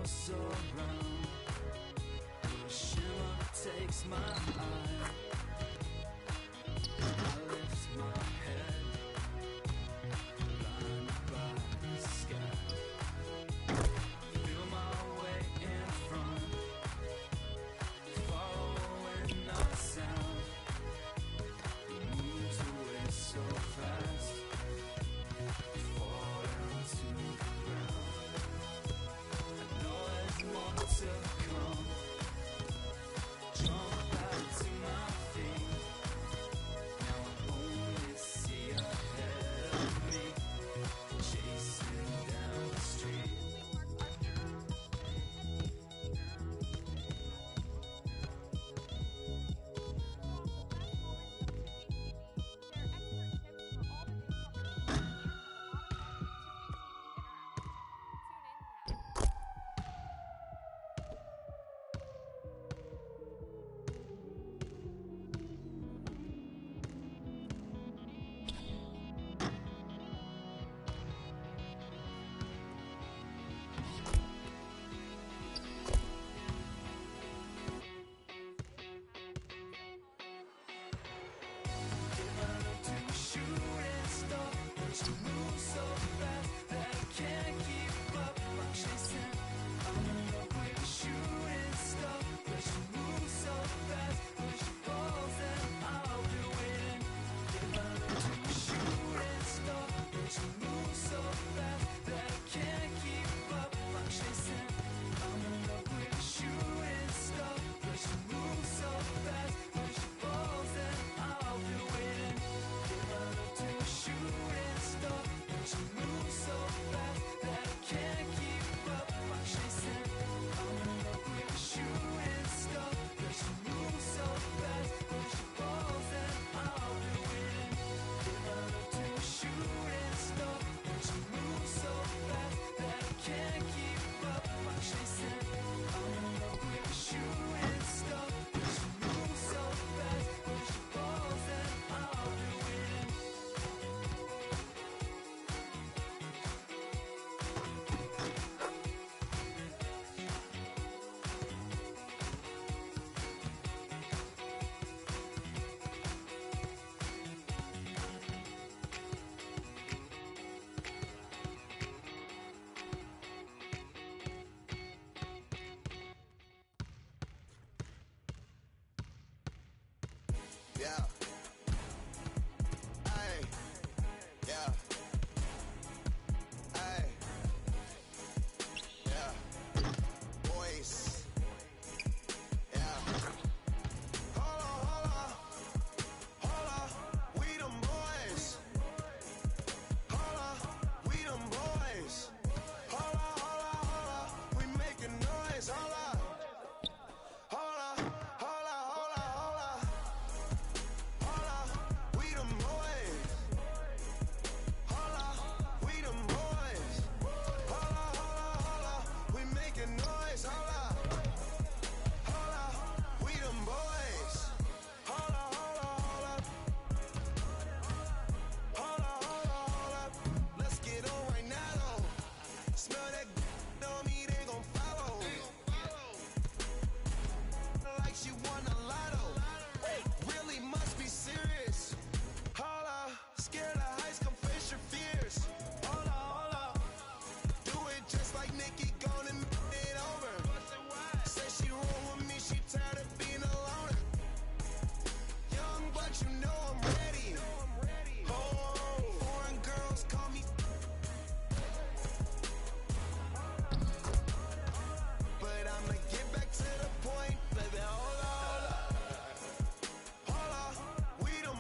close around. The shimmer takes my eye. I lift my head, blinded by the sky. Feel my way in front, following the sound. It moves away so fast, falling to the ground. I know there's more to come. Jump back to my feet. Now I only see ahead of me, chasing down the street. Yeah. Ay. Yeah. Ay. Yeah. Boys. Yeah. Hold on, hold on. Hold on. We them boys. Hold on. We them boys. Hold on, hold on, hold on. We making noise. Hold on. Hold on. Hold on, hold on, hold on. Hold on, we them boys. Hold on, we them boys. Hold on, hold on, hold on. We making noise. Hold on, hold on, we them boys. Hold on, hold on, hold on. Hold on, hold on, hold on. Let's get on right now, though. Smell that on me, they gon' follow. Like she won a lotto. Really must be serious. Hold up, scared of heights, come face your fears. Hold up, hold up. Do it just like Nicki, gone and it over. Say she roll with me, she tired of being a loner. Young, but you know I'm ready. Oh, foreign girls call me. But I'ma get back to the point, baby. Hold up, hold up. Hold up, we them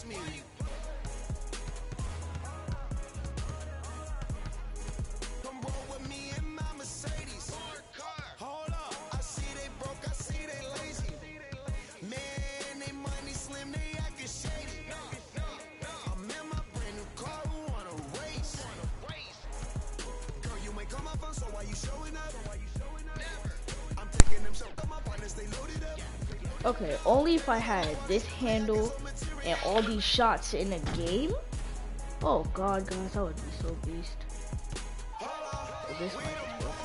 post me? Come roll with me in my Mercedes. Hold up, I see they broke, I see they lazy. Man, they money slim, they acting shady. I'm in my brand new car, who wanna race? Girl, you ain't come up on, so why you showing up? I'm taking them, so come up on this, they loaded up. Okay, only if I had this handle and all these shots in a game. Oh god, guys, I would be so beast. But this mic is broken.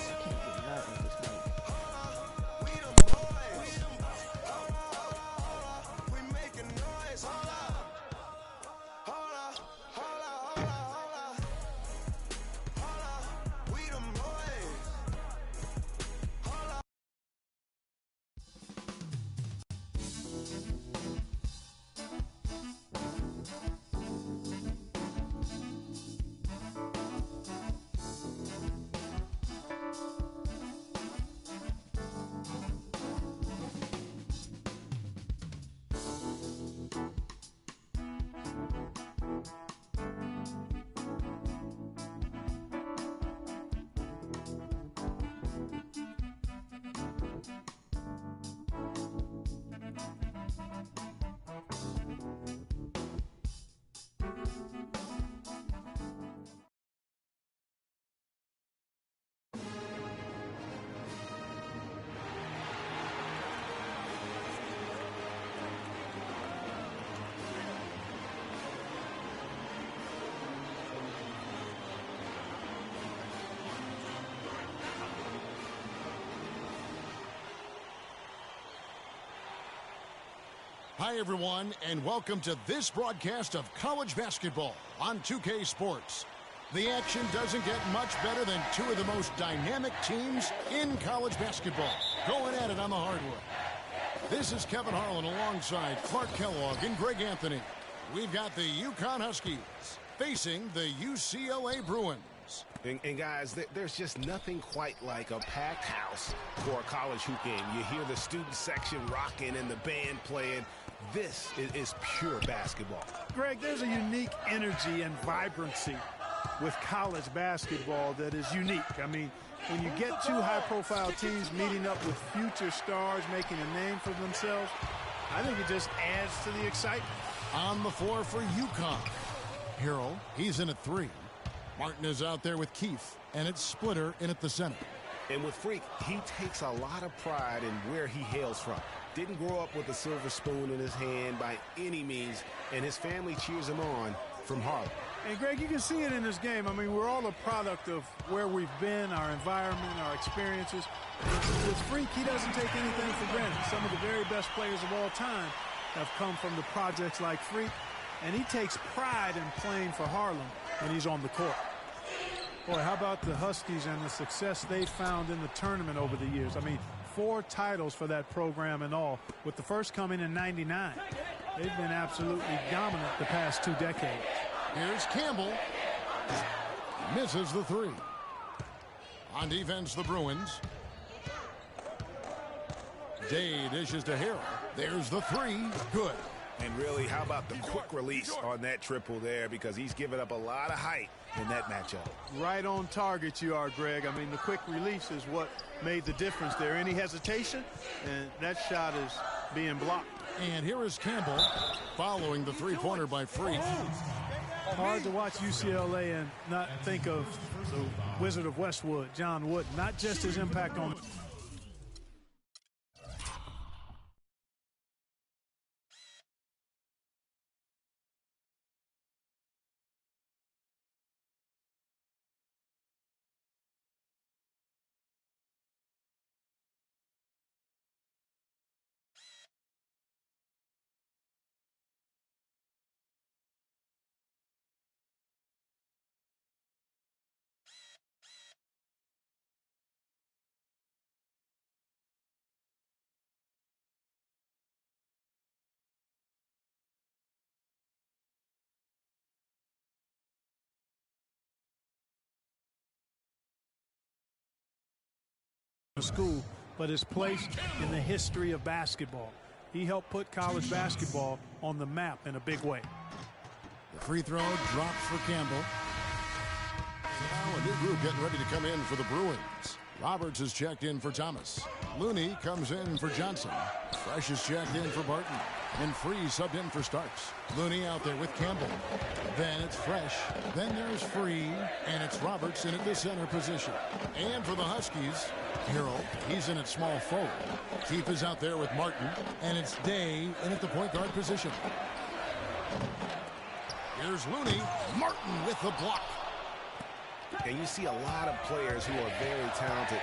I can't do nothing with this mic. Hi, everyone, and welcome to this broadcast of college basketball on 2K Sports. The action doesn't get much better than two of the most dynamic teams in college basketball going at it on the hardwood. This is Kevin Harlan alongside Clark Kellogg and Greg Anthony. We've got the UConn Huskies facing the UCLA Bruins. And guys, there's just nothing quite like a packed house for a college hoop game. You hear the student section rocking and the band playing. This is pure basketball. Greg, there's a unique energy and vibrancy with college basketball that is unique. I mean, when you get two high-profile teams meeting up with future stars making a name for themselves, I think it just adds to the excitement. On the floor for UConn. Harrell, he's in at 3. Martin is out there with Keefe, and it's Splitter in at the center. And with Freak, he takes a lot of pride in where he hails from. Didn't grow up with a silver spoon in his hand by any means, and his family cheers him on from Harlem. And, Greg, you can see it in this game. I mean, we're all a product of where we've been, our environment, our experiences. With Freak, he doesn't take anything for granted. Some of the very best players of all time have come from the projects like Freak, and he takes pride in playing for Harlem when he's on the court. Boy, how about the Huskies and the success they've found in the tournament over the years? I mean, 4 titles for that program in all, with the first coming in '99. They've been absolutely dominant the past 2 decades. Here's Campbell. Misses the 3. On defense, the Bruins. Day dishes to Harrell. There's the 3. Good. And really, how about the quick release on that triple there, because he's given up a lot of height in that matchup. Right on target you are, Greg. I mean, the quick release is what made the difference there. Any hesitation, and that shot is being blocked. And here is Campbell following the 3-pointer by Freak. Hard to watch UCLA and not think of the Wizard of Westwood, John Wooden, not just his impact on school, but his place in the history of basketball. He helped put college basketball on the map in a big way. The free throw drops for Campbell. Now a new group getting ready to come in for the Bruins. Roberts is checked in for Thomas. Looney comes in for Johnson. Fresh is checked in for Barton. And Free subbed in for Starks. Looney out there with Campbell. Then it's Fresh. Then there's Free. And it's Roberts in at the center position. And for the Huskies, Hero, he's in at small forward. Keefe is out there with Martin. And it's Day in at the point guard position. Here's Looney. Martin with the block. And you see a lot of players who are very talented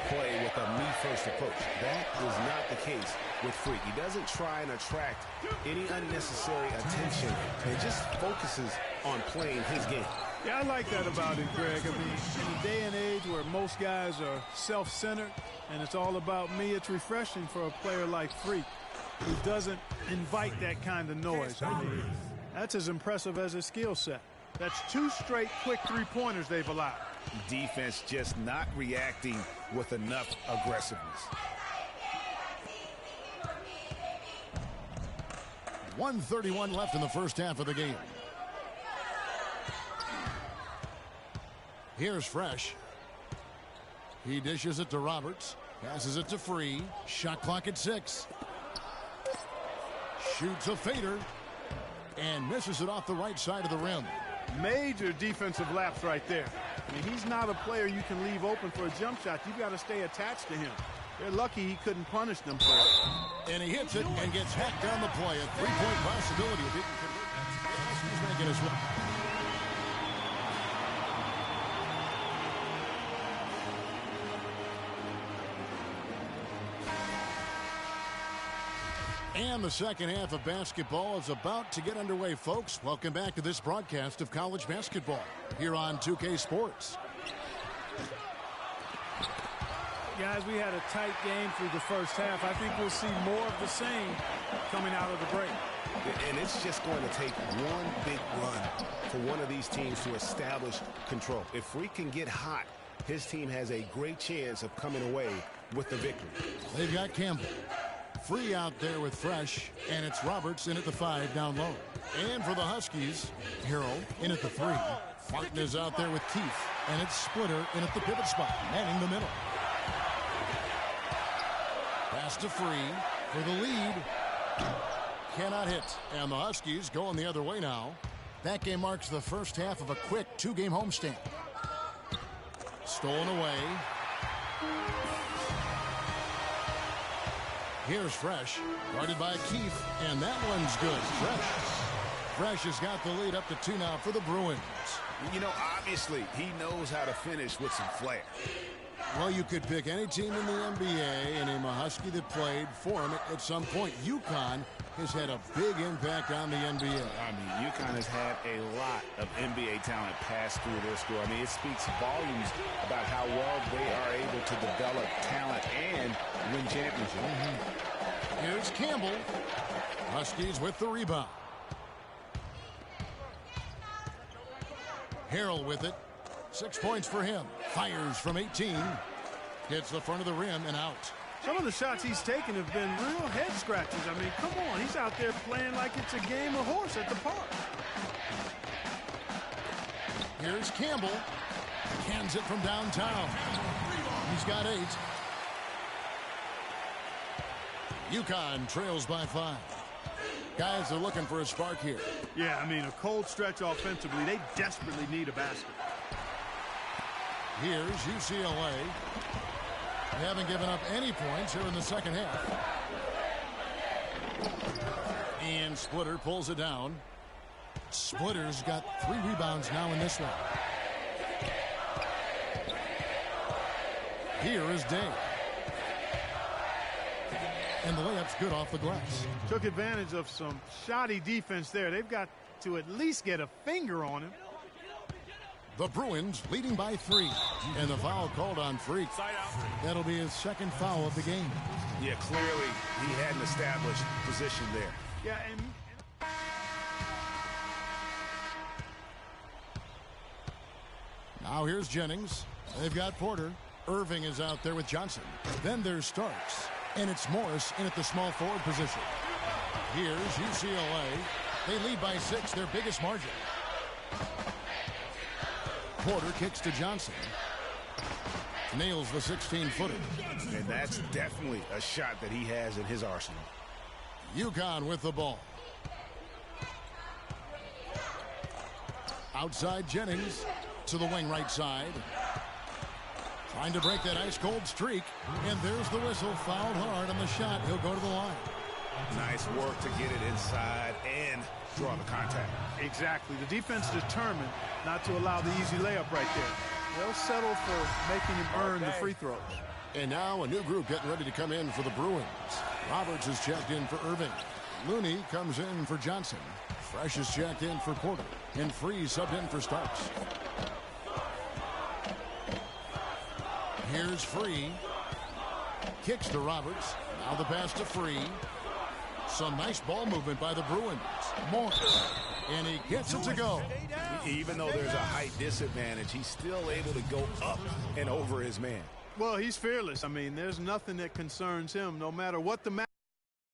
play with a me-first approach. That is not the case with Freak. He doesn't try and attract any unnecessary attention and just focuses on playing his game. Yeah, I like that about it, Greg. I mean, in a day and age where most guys are self-centered and it's all about me, it's refreshing for a player like Freak who doesn't invite that kind of noise. I mean, that's as impressive as his skill set. That's 2 straight quick three-pointers they've allowed. Defense just not reacting with enough aggressiveness. 1:31 left in the first half of the game. Here's Fresh. He dishes it to Roberts. Passes it to Free. Shot clock at 6. Shoots a fader. And misses it off the right side of the rim. Major defensive lapse right there. I mean, he's not a player you can leave open for a jump shot. You've got to stay attached to him. They're lucky he couldn't punish them for it. And he hits it and gets hacked down the play. A 3-point possibility if he can convert. He's making his way. And the second half of basketball is about to get underway, folks. Welcome back to this broadcast of college basketball here on 2K Sports. Guys, we had a tight game through the first half. I think we'll see more of the same coming out of the break. And it's just going to take one big run for one of these teams to establish control. If Free can get hot, his team has a great chance of coming away with the victory. They've got Campbell. Free out there with Fresh, and it's Roberts in at the 5 down low. And for the Huskies, Hero in at the 3. Martin is out there with Keefe, and it's Splitter in at the pivot spot, manning the middle. Pass to Free for the lead. Cannot hit, and the Huskies going the other way now. That game marks the first half of a quick 2-game homestand. Stolen away. Here's Fresh, guarded by Keefe, and that one's good. Fresh has got the lead up to 2 now for the Bruins. You know, obviously, he knows how to finish with some flair. Well, you could pick any team in the NBA and name a Husky that played for him at some point. UConn has had a big impact on the NBA. I mean, UConn has had a lot of NBA talent pass through their school. I mean, it speaks volumes about how well they are able to develop talent and win championships. Here's Campbell. Huskies with the rebound. Harrell with it. 6 points for him. Fires from 18. Hits the front of the rim and out. Some of the shots he's taken have been real head scratches. I mean, come on. He's out there playing like it's a game of horse at the park. Here's Campbell. Cans it from downtown. He's got 8. UConn trails by 5. Guys are looking for a spark here. Yeah, I mean, a cold stretch offensively. They desperately need a basket. Here's UCLA. They haven't given up any points here in the second half. And Splitter pulls it down. Splitter's got 3 rebounds now in this one. Here is Day. And the layup's good off the glass. Took advantage of some shoddy defense there. They've got to at least get a finger on him. The Bruins leading by 3. And the foul called on Freak. That'll be his second foul of the game. Yeah, clearly he had an established position there. Yeah, and now here's Jennings. They've got Porter. Irving is out there with Johnson. Then there's Starks. And it's Morris in at the small forward position. Here's UCLA. They lead by 6, their biggest margin. Porter kicks to Johnson. Nails the 16-footer. And that's definitely a shot that he has in his arsenal. UConn with the ball. Outside Jennings to the wing right side. Trying to break that ice-cold streak. And there's the whistle. Fouled hard on the shot. He'll go to the line. Nice work to get it inside and draw the contact. Exactly. The defense determined not to allow the easy layup right there. They'll settle for making him earn the free throws. And now a new group getting ready to come in for the Bruins. Roberts is checked in for Irving. Looney comes in for Johnson. Fresh is checked in for Porter. And Free subbed in for Starks. Here's Free. Kicks to Roberts. Now the pass to Free. Some nice ball movement by the Bruins. Morris. And he gets it to go. Even though there's a height disadvantage, he's still able to go up and over his man. Well, he's fearless. I mean, there's nothing that concerns him, no matter what the match.